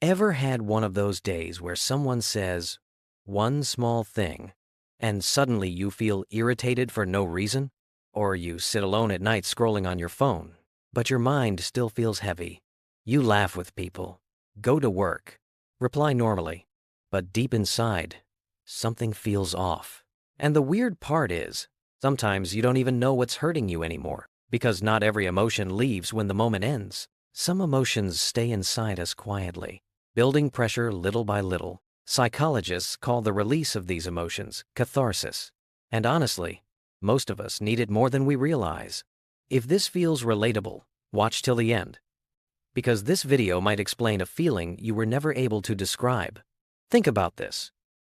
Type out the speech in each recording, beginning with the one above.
Ever had one of those days where someone says one small thing and suddenly you feel irritated for no reason? Or you sit alone at night scrolling on your phone, but your mind still feels heavy. You laugh with people, go to work, reply normally, but deep inside, something feels off. And the weird part is, sometimes you don't even know what's hurting you anymore, because not every emotion leaves when the moment ends. Some emotions stay inside us quietly, building pressure little by little. Psychologists call the release of these emotions catharsis. And honestly, most of us need it more than we realize. If this feels relatable, watch till the end, because this video might explain a feeling you were never able to describe. Think about this.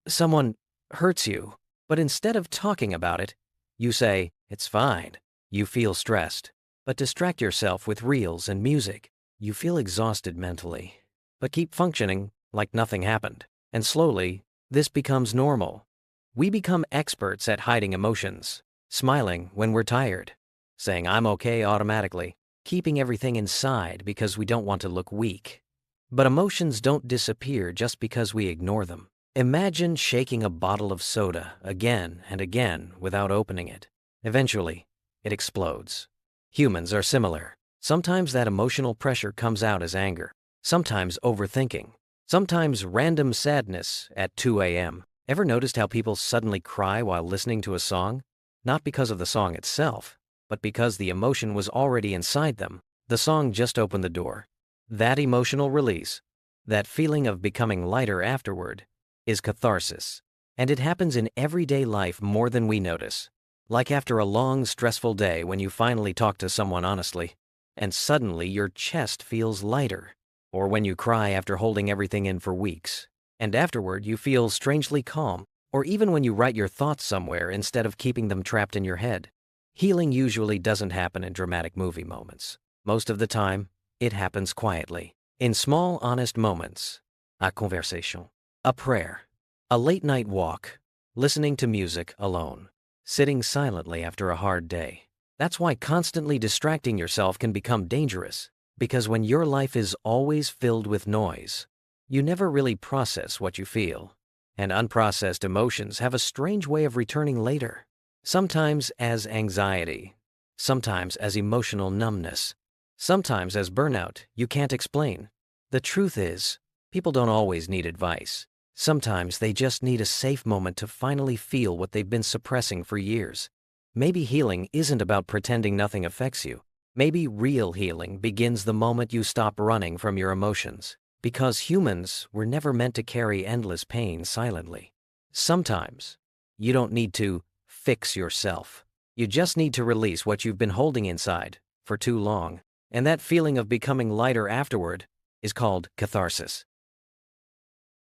Someone hurts you, but instead of talking about it, you say, "It's fine." You feel stressed, but distract yourself with reels and music. You feel exhausted mentally, but keep functioning like nothing happened. And slowly, this becomes normal. We become experts at hiding emotions, smiling when we're tired, saying "I'm okay" automatically, keeping everything inside because we don't want to look weak. But emotions don't disappear just because we ignore them. Imagine shaking a bottle of soda again and again without opening it. Eventually, it explodes. Humans are similar. Sometimes that emotional pressure comes out as anger, sometimes overthinking, sometimes random sadness at 2 a.m. Ever noticed how people suddenly cry while listening to a song? Not because of the song itself, but because the emotion was already inside them. The song just opened the door. That emotional release, that feeling of becoming lighter afterward, is catharsis. And it happens in everyday life more than we notice. Like after a long, stressful day when you finally talk to someone honestly, and suddenly your chest feels lighter. Or when you cry after holding everything in for weeks, and afterward you feel strangely calm. Or even when you write your thoughts somewhere instead of keeping them trapped in your head. Healing usually doesn't happen in dramatic movie moments. Most of the time, it happens quietly, in small, honest moments. A conversation, a prayer, a late-night walk, listening to music alone, sitting silently after a hard day. That's why constantly distracting yourself can become dangerous, because when your life is always filled with noise, you never really process what you feel. And unprocessed emotions have a strange way of returning later, sometimes as anxiety, sometimes as emotional numbness, sometimes as burnout you can't explain. The truth is, people don't always need advice. Sometimes they just need a safe moment to finally feel what they've been suppressing for years. Maybe healing isn't about pretending nothing affects you. Maybe real healing begins the moment you stop running from your emotions. Because humans were never meant to carry endless pain silently. Sometimes, you don't need to fix yourself. You just need to release what you've been holding inside for too long. And that feeling of becoming lighter afterward is called catharsis.